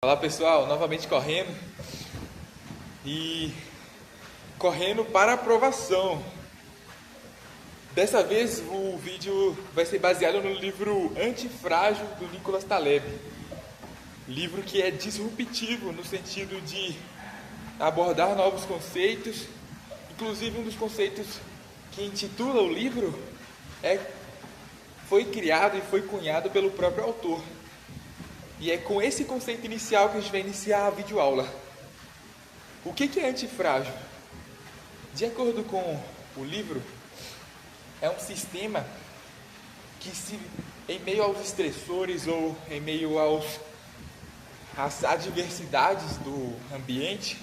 Olá pessoal, novamente correndo e correndo para aprovação. Dessa vez o vídeo vai ser baseado no livro Antifrágil do Nicolas Taleb. Livro que é disruptivo no sentido de abordar novos conceitos. Inclusive um dos conceitos que intitula o livro foi criado e foi cunhado pelo próprio autor. E é com esse conceito inicial que a gente vai iniciar a videoaula. O que é antifrágil? De acordo com o livro, é um sistema que, em meio aos estressores ou em meio às adversidades do ambiente,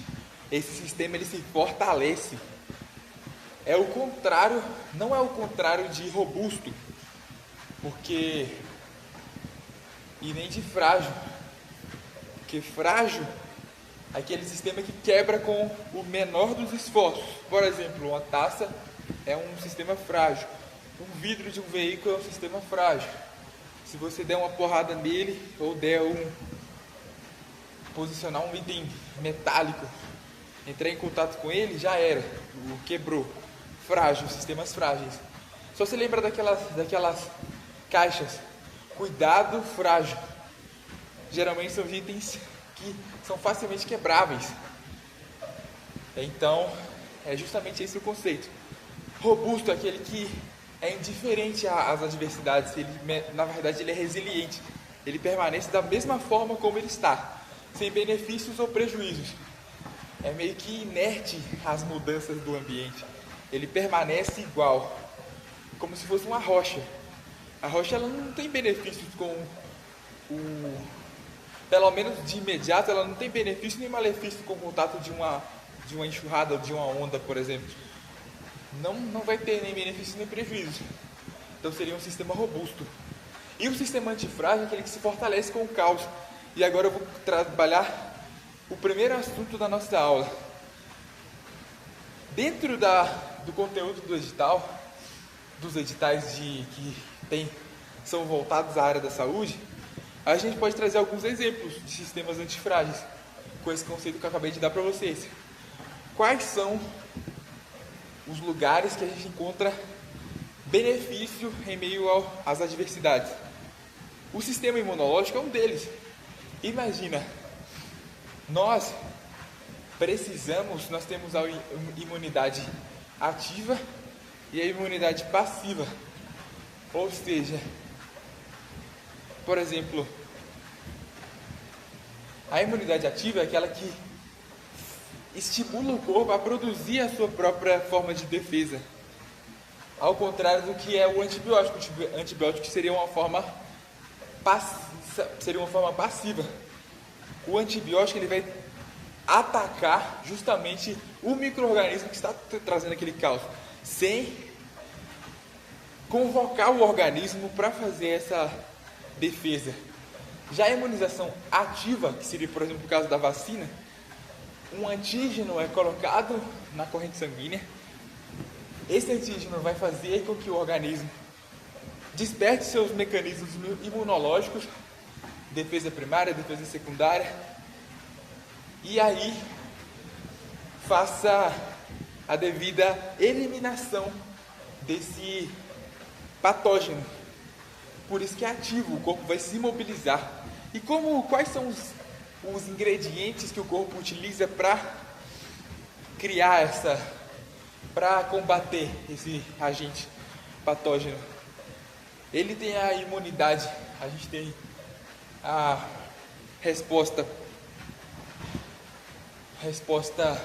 esse sistema ele se fortalece. É o contrário, não é o contrário de robusto, e nem de frágil, porque frágil é aquele sistema que quebra com o menor dos esforços. Por exemplo, uma taça é um sistema frágil, um vidro de um veículo é um sistema frágil. Se você der uma porrada nele ou posicionar um item metálico, entrar em contato com ele, já era, quebrou. Frágil, sistemas frágeis. Só se lembra daquelas caixas, cuidado frágil. Geralmente são itens que são facilmente quebráveis. Então, é justamente esse o conceito. Robusto é aquele que é indiferente às adversidades. Na verdade, ele é resiliente. Ele permanece da mesma forma como ele está, sem benefícios ou prejuízos. É meio que inerte às mudanças do ambiente. Ele permanece igual, como se fosse uma rocha. A rocha ela não tem benefícios pelo menos de imediato, ela não tem benefício nem malefício com o contato de uma enxurrada ou de uma onda, por exemplo. Não vai ter nem benefício nem prejuízo. Então seria um sistema robusto. E o sistema antifrágil é aquele que se fortalece com o caos. E agora eu vou trabalhar o primeiro assunto da nossa aula. Dentro do conteúdo do edital, dos editais que são voltados à área da saúde, a gente pode trazer alguns exemplos de sistemas antifrágeis com esse conceito que eu acabei de dar para vocês. Quais são os lugares que a gente encontra benefício em meio às adversidades? O sistema imunológico é um deles. Imagina, nós temos a imunidade ativa e a imunidade passiva. Ou seja, por exemplo, a imunidade ativa é aquela que estimula o corpo a produzir a sua própria forma de defesa. Ao contrário do que é o antibiótico. O antibiótico seria uma forma passiva. O antibiótico ele vai atacar justamente o micro-organismo que está trazendo aquele caos, sem convocar o organismo para fazer essa defesa. Já a imunização ativa, que seria, por exemplo, o caso da vacina, um antígeno é colocado na corrente sanguínea. Esse antígeno vai fazer com que o organismo desperte seus mecanismos imunológicos, defesa primária, defesa secundária, e aí faça a devida eliminação desse patógeno. Por isso que é ativo, o corpo vai se mobilizar. E quais são os ingredientes que o corpo utiliza para para combater esse agente patógeno? Ele tem a imunidade, a gente tem a resposta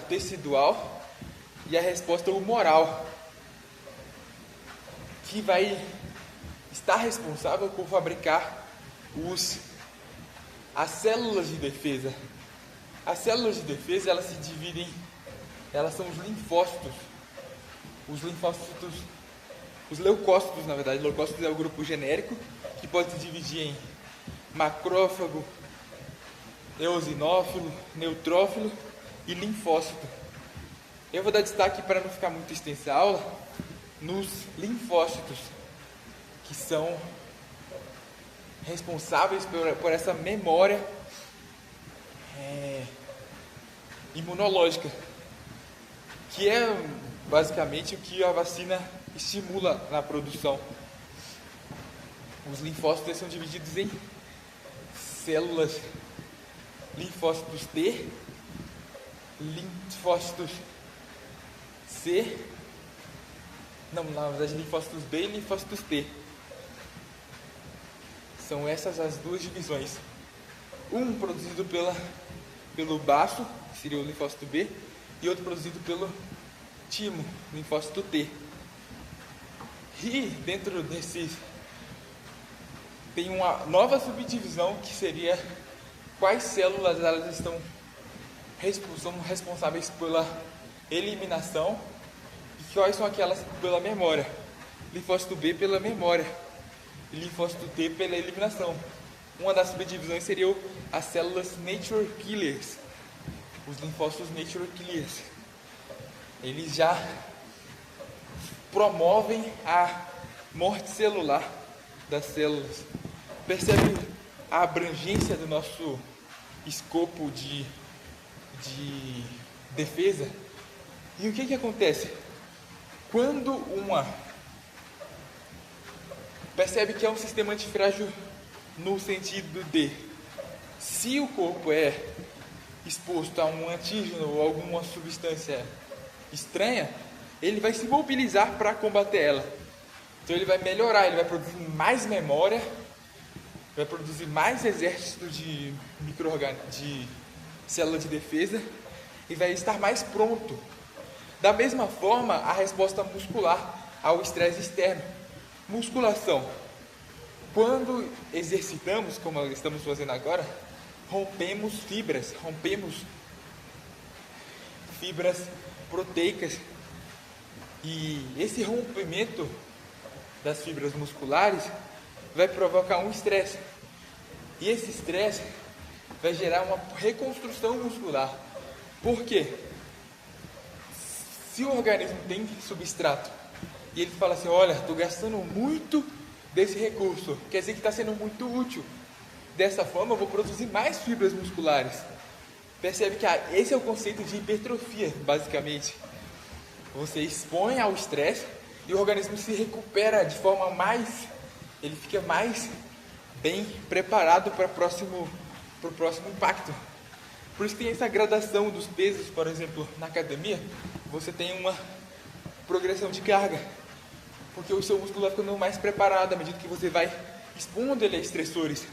tecidual e a resposta humoral, que vai estar responsável por fabricar as células de defesa. As células de defesa elas se dividem, elas são os linfócitos. Os leucócitos, na verdade, leucócitos é o grupo genérico que pode se dividir em macrófago, eosinófilo, neutrófilo e linfócito. Eu vou dar destaque, para não ficar muito extensa a aula, nos linfócitos, que são responsáveis por essa memória imunológica, que é basicamente o que a vacina estimula na produção. Os linfócitos são divididos em células linfócitos T, linfócitos C, não, na verdade linfócitos B e linfócitos T. São essas as duas divisões. Um produzido pelo baço, que seria o linfócito B, e outro produzido pelo timo, linfócito T. E dentro desses tem uma nova subdivisão que seria quais células elas são responsáveis pela eliminação e quais são aquelas pela memória. Linfócito B pela memória e linfócito T pela eliminação. Uma das subdivisões seria as células Nature Killers, os linfócitos Nature Killers. Eles já promovem a morte celular das células. Percebe a abrangência do nosso escopo de defesa? E o que acontece? Quando percebe que é um sistema antifrágil no sentido de, se o corpo é exposto a um antígeno ou alguma substância estranha, ele vai se mobilizar para combater ela. Então ele vai melhorar, ele vai produzir mais memória, vai produzir mais exército de de célula de defesa e vai estar mais pronto. Da mesma forma, a resposta muscular ao estresse externo. Musculação. Quando exercitamos, como estamos fazendo agora, rompemos fibras proteicas. E esse rompimento das fibras musculares vai provocar um estresse. E esse estresse vai gerar uma reconstrução muscular. Por quê? Se o organismo tem substrato e ele fala assim, olha, estou gastando muito desse recurso, quer dizer que está sendo muito útil. Dessa forma eu vou produzir mais fibras musculares. Percebe que esse é o conceito de hipertrofia, basicamente. Você expõe ao estresse e o organismo se recupera de forma ele fica mais bem preparado para o próximo impacto. Por isso que tem essa gradação dos pesos, por exemplo, na academia, você tem uma progressão de carga, porque o seu músculo vai ficando mais preparado à medida que você vai expondo ele a estressores.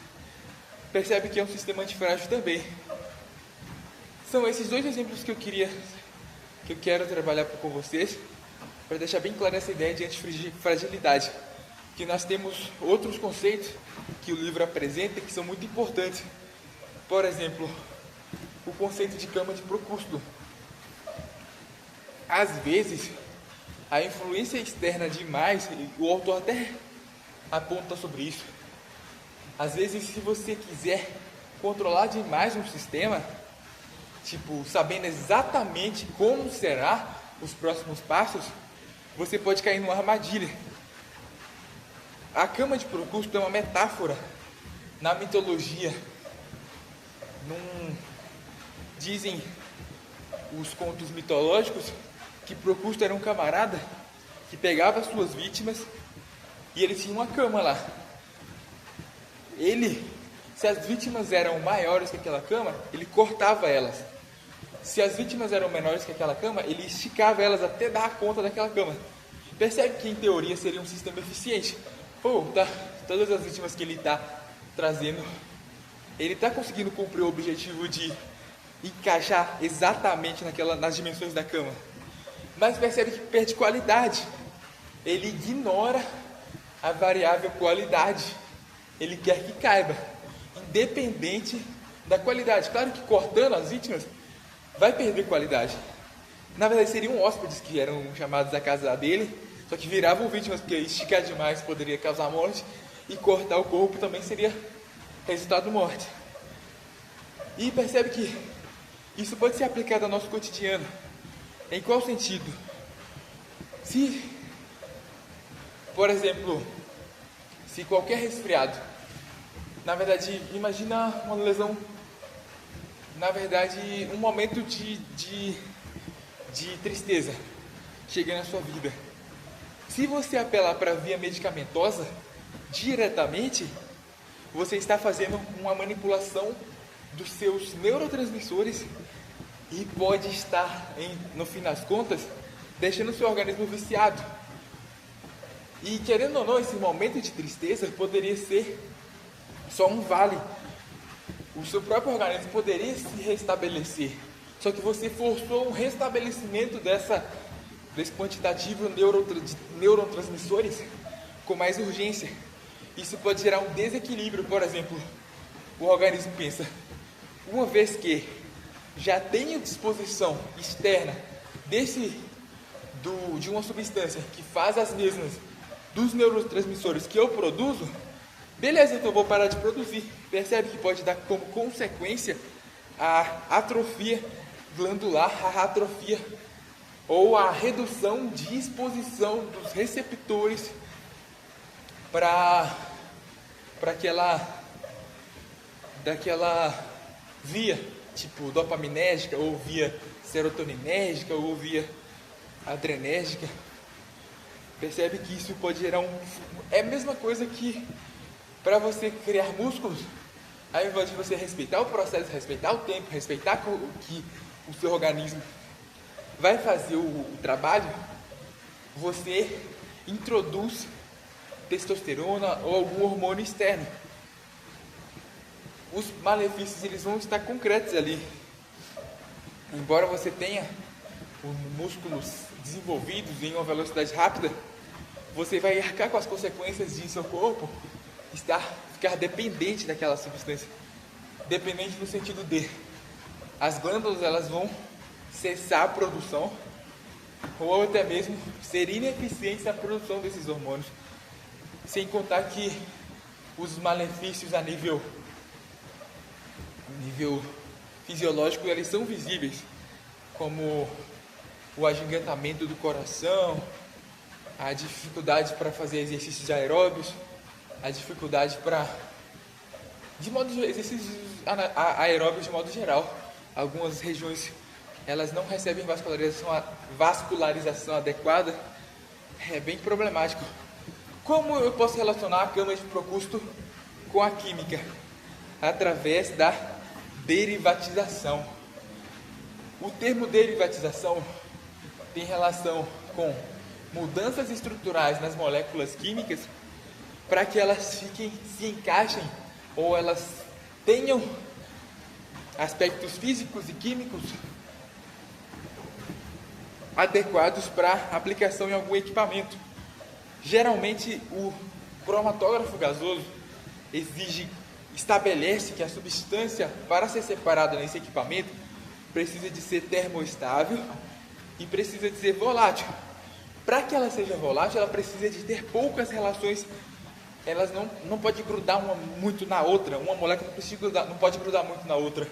Percebe que é um sistema antifrágil também. São esses dois exemplos que eu quero trabalhar com vocês, para deixar bem clara essa ideia de antifragilidade. Que nós temos outros conceitos que o livro apresenta que são muito importantes. Por exemplo, o conceito de cama de Procústo. Às vezes, a influência externa demais, o autor até aponta sobre isso. Às vezes, se você quiser controlar demais um sistema, sabendo exatamente como será os próximos passos, você pode cair numa armadilha. A cama de Procústo é uma metáfora na mitologia. Dizem os contos mitológicos que Procústo era um camarada que pegava as suas vítimas e ele tinha uma cama lá. Se as vítimas eram maiores que aquela cama, ele cortava elas. Se as vítimas eram menores que aquela cama, ele esticava elas até dar conta daquela cama. Percebe que em teoria seria um sistema eficiente. Todas as vítimas que ele está trazendo, ele está conseguindo cumprir o objetivo de encaixar exatamente nas dimensões da cama. Mas percebe que perde qualidade. Ele ignora a variável qualidade. Ele quer que caiba, independente da qualidade. Claro que cortando as vítimas vai perder qualidade. Na verdade seriam hóspedes que eram chamados à casa dele, só que viravam vítimas, porque esticar demais poderia causar morte, e cortar o corpo também seria resultado morte. E percebe que isso pode ser aplicado ao nosso cotidiano. Em qual sentido? Se, por exemplo, se qualquer resfriado, na verdade, imagina uma lesão na verdade, um momento de tristeza chega na sua vida. Se você apelar para a via medicamentosa diretamente, você está fazendo uma manipulação dos seus neurotransmissores e pode estar, no fim das contas, deixando o seu organismo viciado. E querendo ou não, esse momento de tristeza poderia ser só um vale. O seu próprio organismo poderia se restabelecer. Só que você forçou um restabelecimento desse quantitativo de neurotransmissores com mais urgência. Isso pode gerar um desequilíbrio. Por exemplo, o organismo pensa, uma vez que já tenho disposição externa de uma substância que faz as mesmas dos neurotransmissores que eu produzo, beleza, então eu vou parar de produzir. Percebe que pode dar como consequência a atrofia glandular, a atrofia ou a redução de exposição dos receptores para daquela via, tipo dopaminérgica, ou via serotoninérgica, ou via adrenérgica. Percebe que isso pode gerar é a mesma coisa que para você criar músculos, ao invés de você respeitar o processo, respeitar o tempo, respeitar que o seu organismo vai fazer o trabalho, você introduz testosterona ou algum hormônio externo. Os malefícios eles vão estar concretos ali. Embora você tenha os músculos desenvolvidos em uma velocidade rápida, você vai arcar com as consequências de seu corpo ficar dependente daquela substância. Dependente no sentido de as glândulas elas vão cessar a produção ou até mesmo ser ineficientes na produção desses hormônios. Sem contar que os malefícios a nível fisiológico eles são visíveis, como o agigantamento do coração, a dificuldade para fazer exercícios aeróbios, a dificuldade para exercícios aeróbios de modo geral. Algumas regiões elas não recebem vascularização adequada. É bem problemático. Como eu posso relacionar a cama de Procusto com a química? Através da derivatização. O termo derivatização tem relação com mudanças estruturais nas moléculas químicas para que elas se encaixem ou elas tenham aspectos físicos e químicos adequados para aplicação em algum equipamento. Geralmente o cromatógrafo gasoso estabelece que a substância, para ser separada nesse equipamento, precisa de ser termoestável e precisa de ser volátil. Para que ela seja volátil, ela precisa de ter poucas relações. Elas não pode grudar uma muito na outra. Uma molécula não pode grudar muito na outra.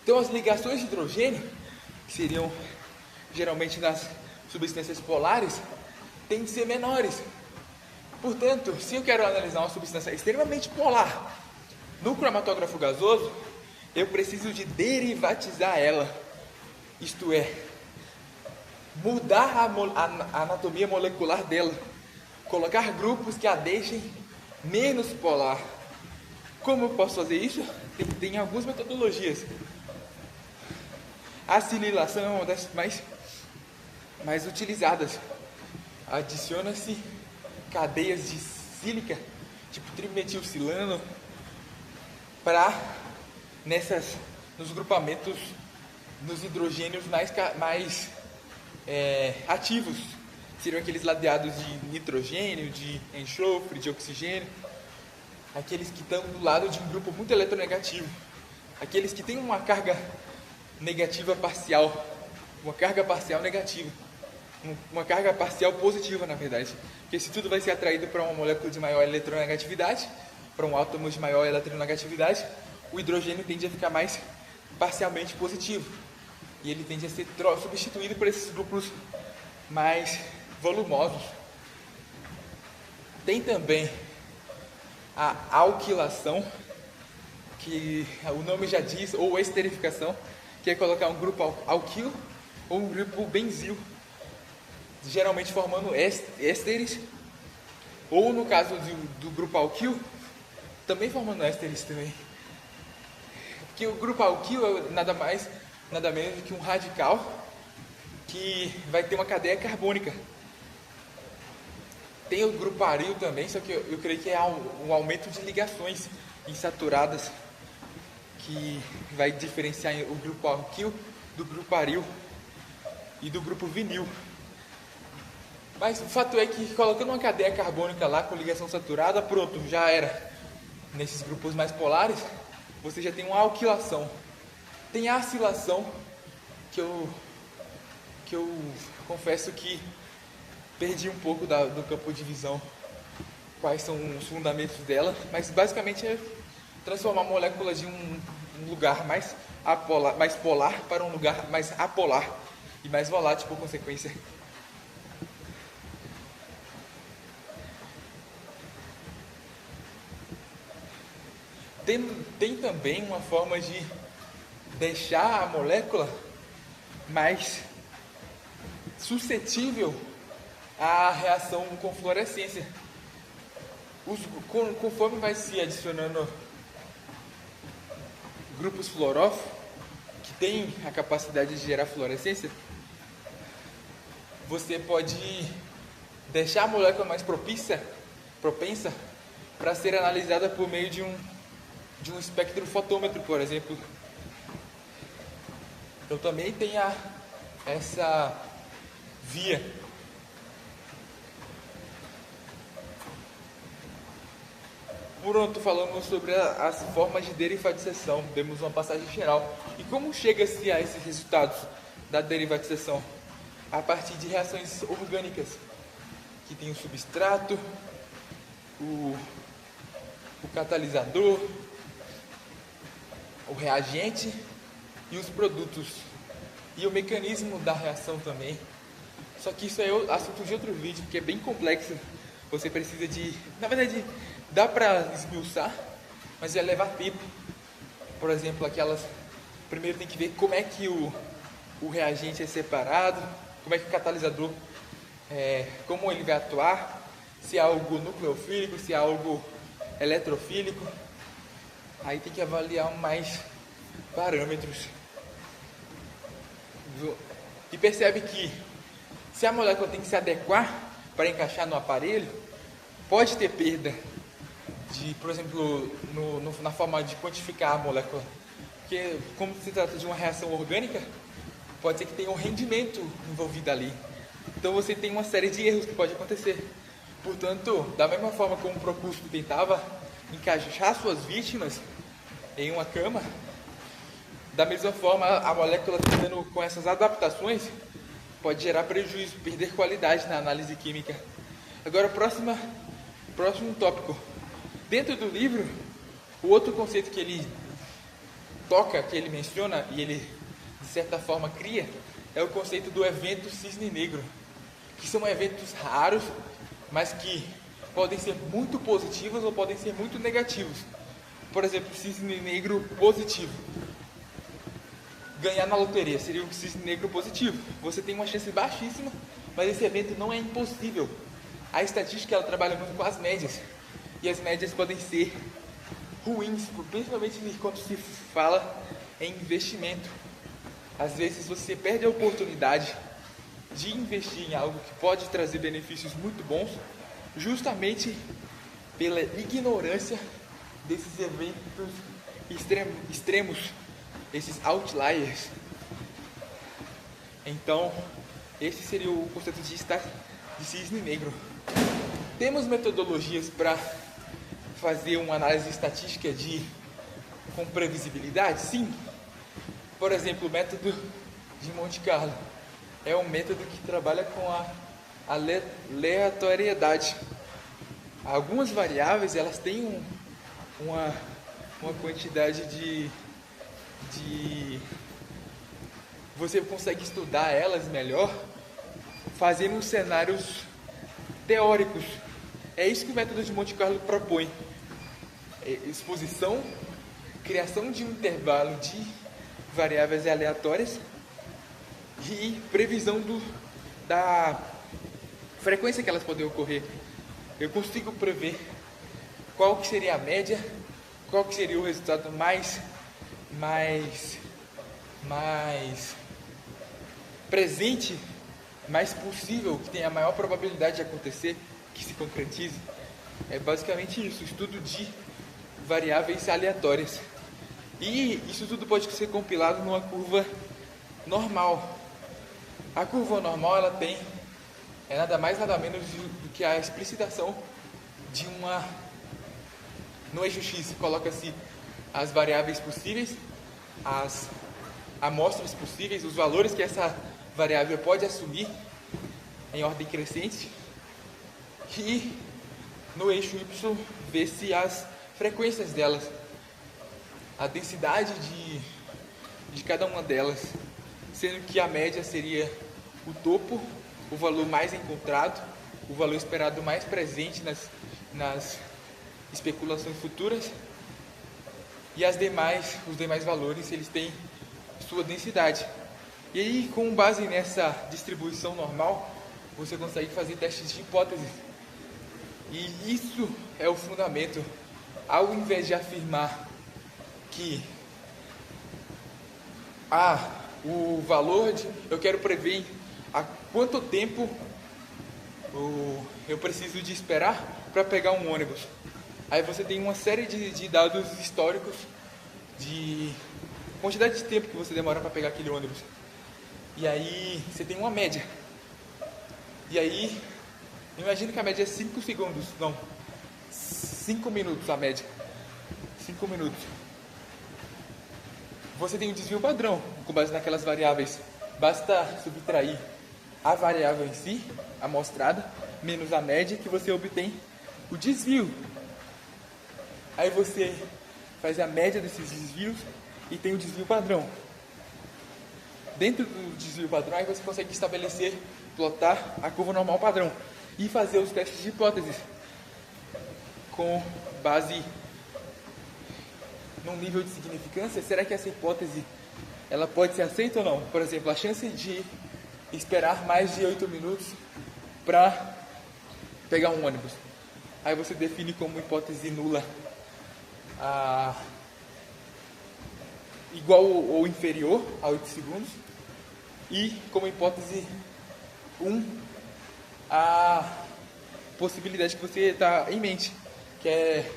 Então as ligações de hidrogênio, que seriam geralmente nas substâncias polares, têm de ser menores. Portanto, se eu quero analisar uma substância extremamente polar no cromatógrafo gasoso, eu preciso de derivatizar ela. Isto é, mudar a anatomia molecular dela, colocar grupos que a deixem menos polar. Como eu posso fazer isso? Tem algumas metodologias. A sililação é uma das mais utilizadas. Adiciona-se cadeias de sílica, tipo trimetilsilano, nos grupamentos, nos hidrogênios mais ativos. Seriam aqueles ladeados de nitrogênio, de enxofre, de oxigênio. Aqueles que estão do lado de um grupo muito eletronegativo. Aqueles que têm uma carga negativa parcial. Uma carga parcial negativa. Uma carga parcial positiva, na verdade. Porque se tudo vai ser atraído para uma molécula de maior eletronegatividade, para um átomo de maior eletronegatividade, o hidrogênio tende a ficar mais parcialmente positivo. E ele tende a ser substituído por esses grupos mais volumosos. Tem também a alquilação, que o nome já diz, ou esterificação, que é colocar um grupo alquilo ou um grupo benzil, geralmente formando ésteres, ou no caso do grupo alquilo, também formando ésteres também. Porque o grupo alquilo é nada mais, nada menos do que um radical que vai ter uma cadeia carbônica. Tem o grupo aril também, só que eu creio que é um aumento de ligações insaturadas que vai diferenciar o grupo alquil do grupo aril e do grupo vinil. Mas o fato é que colocando uma cadeia carbônica lá com ligação saturada, pronto, já era. Nesses grupos mais polares, você já tem uma alquilação. Tem a acilação, que eu confesso que perdi um pouco do campo de visão quais são os fundamentos dela, mas basicamente é transformar a molécula de um lugar mais polar para um lugar mais apolar e mais volátil por consequência. Tem também uma forma de deixar a molécula mais suscetível à reação com fluorescência. Conforme vai se adicionando grupos fluorófilos, que tem a capacidade de gerar fluorescência, você pode deixar a molécula mais propensa para ser analisada por meio de um espectrofotômetro, por exemplo. Então também tem essa via. Pronto, falamos sobre as formas de derivatização, demos uma passagem geral. E como chega-se a esses resultados da derivatização? A partir de reações orgânicas, que tem o substrato, o catalisador, o reagente e os produtos. E o mecanismo da reação também. Só que isso é assunto de outro vídeo, porque é bem complexo. Você precisa na verdade, dá para esmiuçar, mas vai levar tempo. Por exemplo, primeiro tem que ver como é que o reagente é separado, como é que o catalisador, como ele vai atuar, se é algo nucleofílico, se é algo eletrofílico. Aí tem que avaliar mais parâmetros. E percebe que se a molécula tem que se adequar para encaixar no aparelho, pode ter perda por exemplo, na forma de quantificar a molécula. Porque como se trata de uma reação orgânica, pode ser que tenha um rendimento envolvido ali. Então você tem uma série de erros que pode acontecer. Portanto, da mesma forma como o Procúspio tentava encaixar suas vítimas em uma cama, da mesma forma a molécula tentando com essas adaptações pode gerar prejuízo, perder qualidade na análise química. Agora, próximo tópico. Dentro do livro, o outro conceito que ele toca, que ele menciona e ele, de certa forma, cria, é o conceito do evento cisne negro, que são eventos raros, mas que podem ser muito positivos ou podem ser muito negativos. Por exemplo, cisne negro positivo. Ganhar na loteria seria um cisne negro positivo. Você tem uma chance baixíssima, mas esse evento não é impossível. A estatística ela trabalha muito com as médias. E as médias podem ser ruins, principalmente quando se fala em investimento. Às vezes você perde a oportunidade de investir em algo que pode trazer benefícios muito bons, justamente pela ignorância desses eventos extremos, esses outliers. Então, esse seria o conceito de cisne negro. Temos metodologias para fazer uma análise estatística com previsibilidade? Sim. Por exemplo, o método de Monte Carlo é um método que trabalha com a aleatoriedade. Algumas variáveis elas têm uma quantidade de você consegue estudar elas melhor fazendo cenários teóricos. É isso que o método de Monte Carlo propõe. Exposição, criação de um intervalo de variáveis aleatórias e previsão da frequência que elas podem ocorrer. Eu consigo prever qual que seria a média, qual que seria o resultado mais presente, mais possível, que tenha a maior probabilidade de acontecer, que se concretize. É basicamente isso, estudo de variáveis aleatórias. E isso tudo pode ser compilado numa curva normal. A curva normal, ela tem nada mais nada menos do que a explicitação de no eixo X coloca-se as variáveis possíveis, as amostras possíveis, os valores que essa variável pode assumir em ordem crescente, e no eixo Y vê-se as frequências delas, a densidade de cada uma delas, sendo que a média seria o topo, o valor mais encontrado, o valor esperado mais presente nas especulações futuras, e os demais valores, eles têm sua densidade. E aí, com base nessa distribuição normal, você consegue fazer testes de hipóteses. E isso é o fundamento. Ao invés de afirmar que o valor eu quero prever há quanto tempo eu preciso de esperar para pegar um ônibus. Aí você tem uma série de dados históricos de quantidade de tempo que você demora para pegar aquele ônibus. E aí você tem uma média. E aí, imagina que a média é 5 segundos. Não, 5 minutos a média. 5 minutos. Você tem um desvio padrão com base naquelas variáveis. Basta subtrair a variável em si, amostrada, menos a média, que você obtém o desvio. Aí você faz a média desses desvios e tem o desvio padrão. Dentro do desvio padrão, aí você consegue estabelecer, plotar a curva normal padrão e fazer os testes de hipóteses com base num nível de significância. Será que essa hipótese ela pode ser aceita ou não? Por exemplo, a chance de esperar mais de 8 minutos para pegar um ônibus. Aí você define como hipótese nula igual ou inferior a 8 segundos, e como hipótese 1 a possibilidade que você está em mente, que é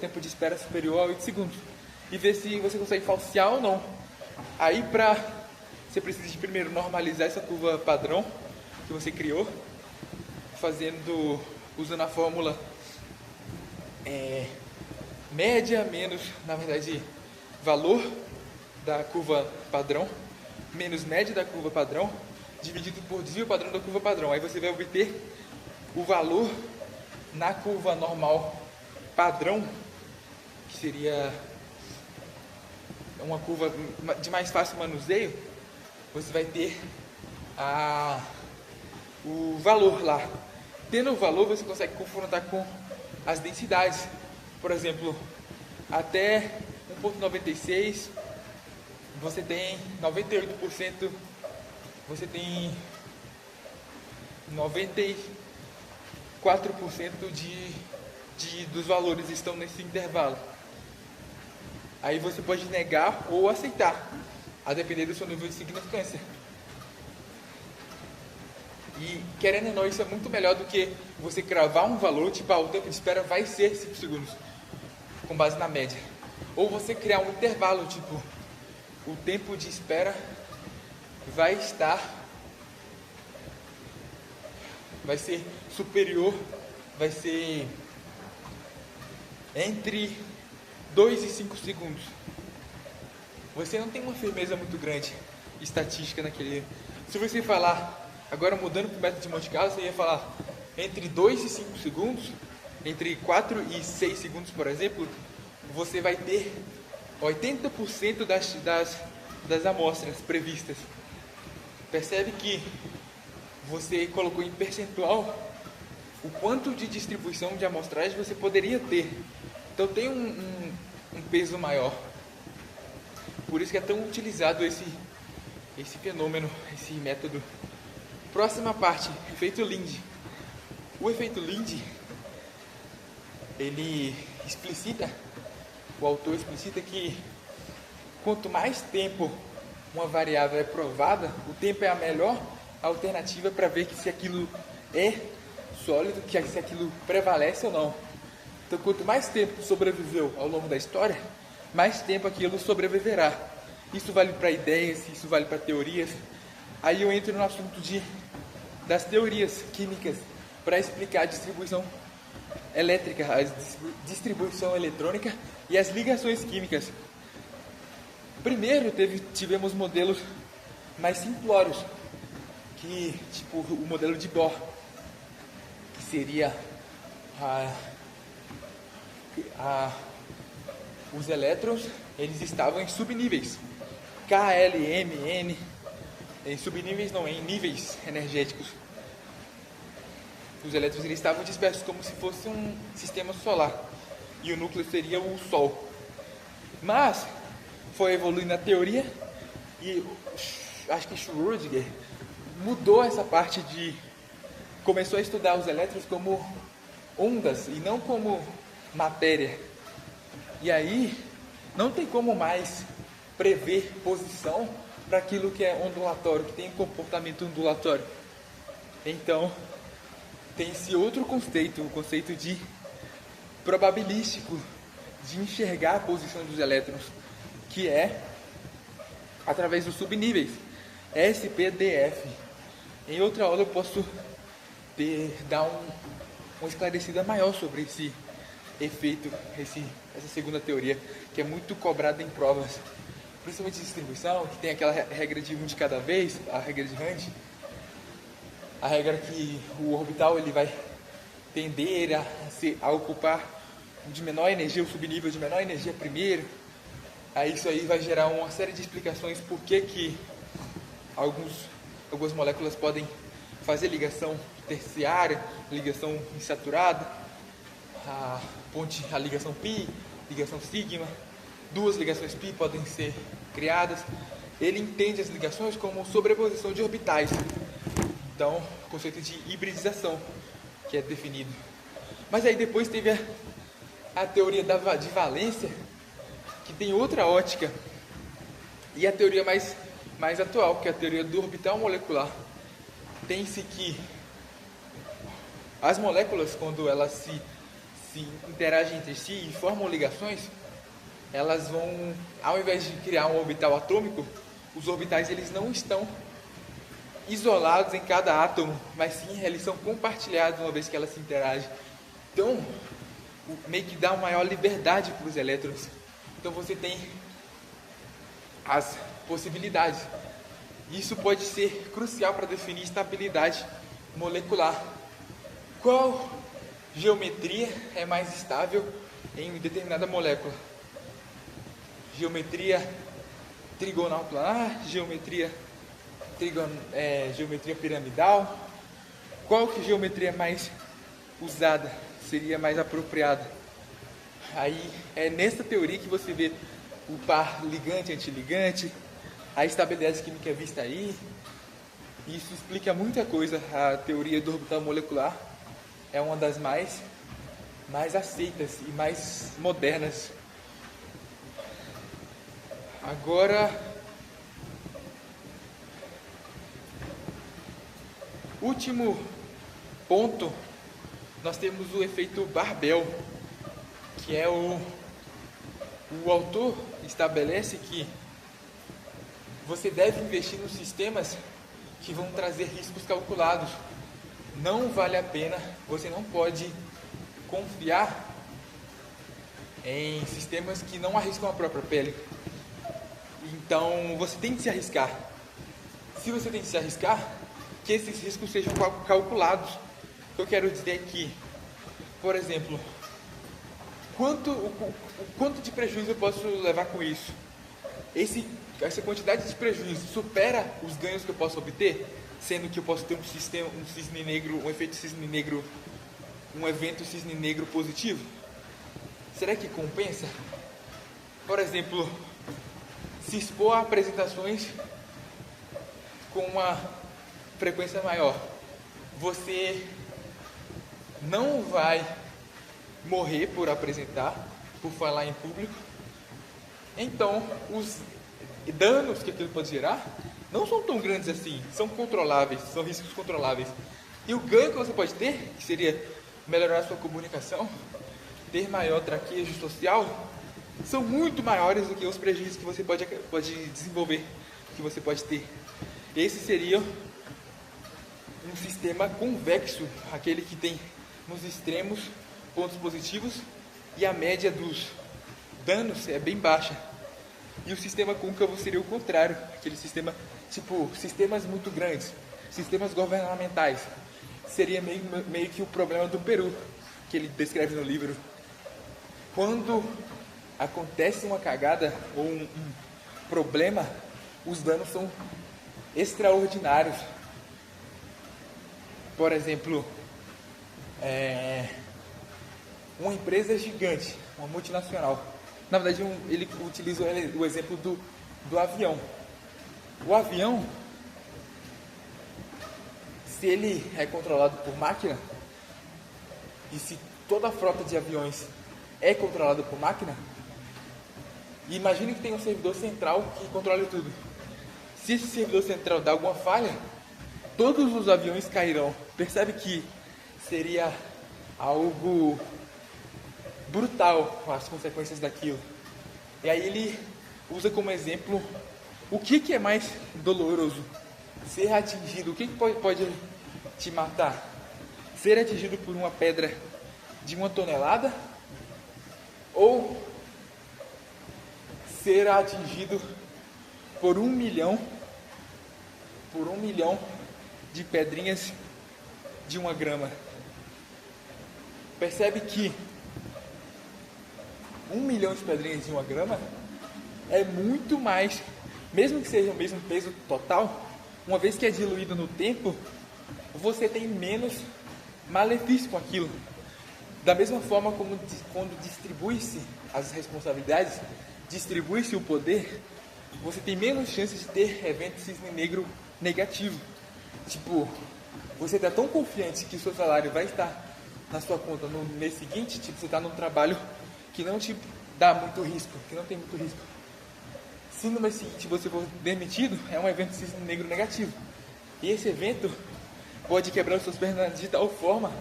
tempo de espera superior a 8 segundos, e ver se você consegue falsear ou não. Aí você precisa de primeiro normalizar essa curva padrão que você criou, usando a fórmula média menos, na verdade, valor da curva padrão menos média da curva padrão dividido por desvio padrão da curva padrão. Aí você vai obter o valor na curva normal padrão, que seria uma curva de mais fácil manuseio. Você vai ter o valor lá. Tendo o valor, você consegue confrontar com as densidades. Por exemplo, até 1.96 você tem 98%, você tem 94% dos valores estão nesse intervalo. Aí você pode negar ou aceitar, a depender do seu nível de significância. E querendo ou não, isso é muito melhor do que você cravar um valor, tipo, o tempo de espera vai ser 5 segundos, com base na média. Ou você criar um intervalo, tipo, o tempo de espera vai ser superior, vai ser entre 2 e 5 segundos. Você não tem uma firmeza muito grande estatística naquele. Se você falar, agora mudando para o método de Monte Carlo, você ia falar entre 2 e 5 segundos, entre 4 e 6 segundos, por exemplo, você vai ter 80% das amostras previstas. Percebe que você colocou em percentual o quanto de distribuição de amostragem você poderia ter. Então tem um peso maior. Por isso que é tão utilizado esse fenômeno, esse método. Próxima parte, efeito Lindy. O efeito Lindy, o autor explicita que quanto mais tempo uma variável é provada, o tempo é a melhor alternativa para ver que se aquilo é sólido, que se aquilo prevalece ou não. Então, quanto mais tempo sobreviveu ao longo da história, mais tempo aquilo sobreviverá. Isso vale para ideias, isso vale para teorias. Aí eu entro no assunto das teorias químicas para explicar a distribuição elétrica, a distribuição eletrônica e as ligações químicas. Primeiro tivemos modelos mais simplórios, que tipo o modelo de Bohr, que seria os elétrons, eles estavam em subníveis, K, L, M, N, em subníveis não, em níveis energéticos. Os elétrons eles estavam dispersos como se fosse um sistema solar, e o núcleo seria o Sol. Mas foi evoluindo a teoria e acho que Schrödinger mudou essa parte começou a estudar os elétrons como ondas e não como matéria. E aí não tem como mais prever posição para aquilo que é ondulatório, que tem um comportamento ondulatório. Então tem esse outro conceito, o conceito de probabilístico, de enxergar a posição dos elétrons, que é através dos subníveis, SPDF. Em outra aula eu posso dar uma esclarecida maior sobre esse efeito, essa segunda teoria, que é muito cobrada em provas, principalmente de distribuição, que tem aquela regra de 1 de cada vez, a regra de Rand, a regra que o orbital ele vai tender a ocupar o de menor energia, o subnível de menor energia primeiro. Aí isso aí vai gerar uma série de explicações por que algumas moléculas podem fazer ligação terciária, ligação insaturada, a ligação pi, ligação sigma, duas ligações pi podem ser criadas. Ele entende as ligações como sobreposição de orbitais. Então, o conceito de hibridização que é definido. Mas aí depois teve a teoria de valência, que tem outra ótica, e a teoria mais atual, que é a teoria do orbital molecular. Tem-se que as moléculas, quando elas se interagem entre si e formam ligações, elas vão, ao invés de criar um orbital atômico, os orbitais eles não estão isolados em cada átomo, mas sim eles são compartilhados uma vez que elas se interagem. Então, meio que dá uma maior liberdade para os elétrons. Então você tem as possibilidades. Isso pode ser crucial para definir estabilidade molecular. Qual geometria é mais estável em determinada molécula? Geometria trigonal planar, geometria piramidal. Qual que geometria mais usada seria mais apropriada? Aí é nessa teoria que você vê o par ligante-antiligante, a estabilidade química vista aí. Isso explica muita coisa. A teoria do orbital molecular é uma das mais aceitas e mais modernas. Agora, último ponto, nós temos o efeito Barbel, que é o autor estabelece que você deve investir nos sistemas que vão trazer riscos calculados. Não vale a pena, você não pode confiar em sistemas que não arriscam a própria pele. Então você tem que se arriscar. Se você tem que se arriscar, que esses riscos sejam calculados. O que eu quero dizer é que, por exemplo, quanto de prejuízo eu posso levar com isso? Essa quantidade de prejuízo supera os ganhos que eu posso obter, sendo que eu posso ter um efeito cisne negro, um evento cisne negro positivo? Será que compensa? por exemplo, se expor a apresentações com uma frequência maior, você não vai morrer por apresentar, por falar em público. Então, os danos que aquilo pode gerar não são tão grandes assim, são controláveis, são riscos controláveis. E o ganho que você pode ter, que seria melhorar a sua comunicação, ter maior traquejo social, são muito maiores do que os prejuízos que você pode desenvolver, que você pode ter. Esse seria um sistema convexo, aquele que tem nos extremos pontos positivos e a média dos danos é bem baixa. E o sistema côncavo seria o contrário, aquele sistema, tipo, sistemas muito grandes, sistemas governamentais. Seria meio que o problema do Peru, que ele descreve no livro. Quando acontece uma cagada ou um problema, os danos são extraordinários. Por exemplo, uma empresa gigante, uma multinacional. Na verdade, ele utiliza o exemplo do avião. O avião, se ele é controlado por máquina, e se toda a frota de aviões é controlada por máquina, imagine que tem um servidor central que controle tudo. Se esse servidor central dá alguma falha, todos os aviões cairão. Percebe que seria algo brutal as consequências daquilo. E aí ele usa como exemplo o que é mais doloroso. Ser atingido, o que pode te matar? Ser atingido por uma pedra de 1 tonelada ou ser atingido por 1 milhão de pedrinhas de 1 grama? Percebe que 1 milhão de pedrinhas de 1 grama é muito mais, mesmo que seja o mesmo peso total, uma vez que é diluído no tempo, você tem menos malefício com aquilo. Da mesma forma como quando distribui-se as responsabilidades, distribui-se o poder, você tem menos chances de ter evento cisne negro negativo. Tipo, você está tão confiante que o seu salário vai estar na sua conta no mês seguinte, tipo, você está num trabalho que não te dá muito risco, que não tem muito risco. Se no mês seguinte você for demitido, é um evento cisne negro negativo. E esse evento pode quebrar as suas pernas de tal forma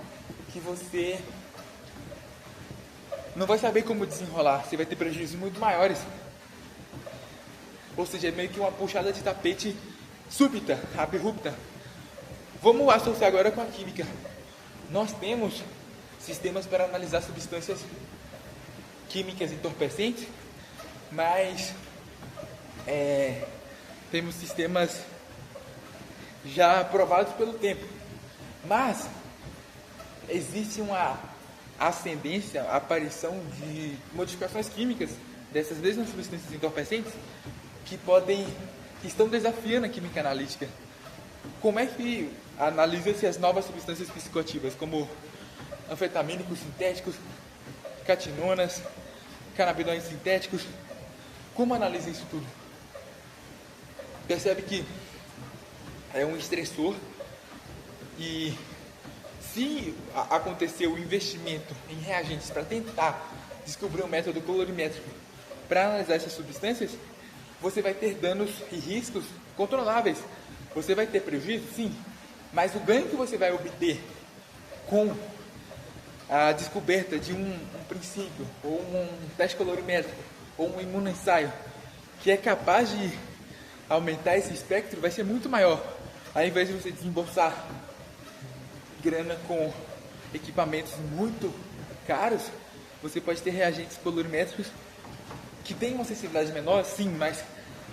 que você não vai saber como desenrolar, você vai ter prejuízos muito maiores. Ou seja, é meio que uma puxada de tapete súbita, abrupta. Vamos associar agora com a química. Nós temos sistemas para analisar substâncias químicas entorpecentes, mas temos sistemas já aprovados pelo tempo. Mas existe uma ascendência, a aparição de modificações químicas dessas mesmas substâncias entorpecentes que estão desafiando a química analítica. Como é que analisa-se as novas substâncias psicoativas, como anfetamínicos sintéticos, catinonas, canabinoides sintéticos? Como analisa isso tudo? Percebe que é um estressor e se acontecer o investimento em reagentes para tentar descobrir um método colorimétrico para analisar essas substâncias, você vai ter danos e riscos controláveis. Você vai ter prejuízo? Sim. Mas o ganho que você vai obter com a descoberta de um princípio, ou um teste colorimétrico, ou um imunoensaio, que é capaz de aumentar esse espectro, vai ser muito maior. Ao invés de você desembolsar grana com equipamentos muito caros, você pode ter reagentes colorimétricos que têm uma sensibilidade menor, sim, mas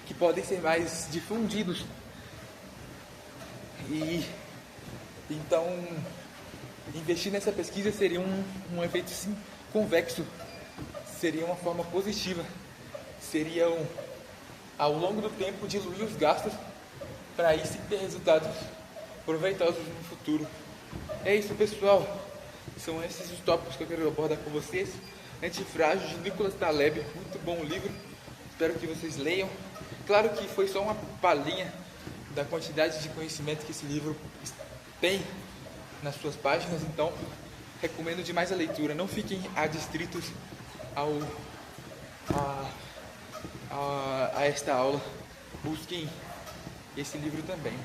que podem ser mais difundidos. E então investir nessa pesquisa seria um efeito sim convexo, seria uma forma positiva, seria ao longo do tempo diluir os gastos para aí sim ter resultados proveitosos no futuro. É isso, pessoal, são esses os tópicos que eu quero abordar com vocês. Antifrágil, de Nicolas Taleb, muito bom livro, espero que vocês leiam. Claro que foi só uma palhinha da quantidade de conhecimento que esse livro tem nas suas páginas, então recomendo demais a leitura. Não fiquem adstritos a esta aula, busquem esse livro também.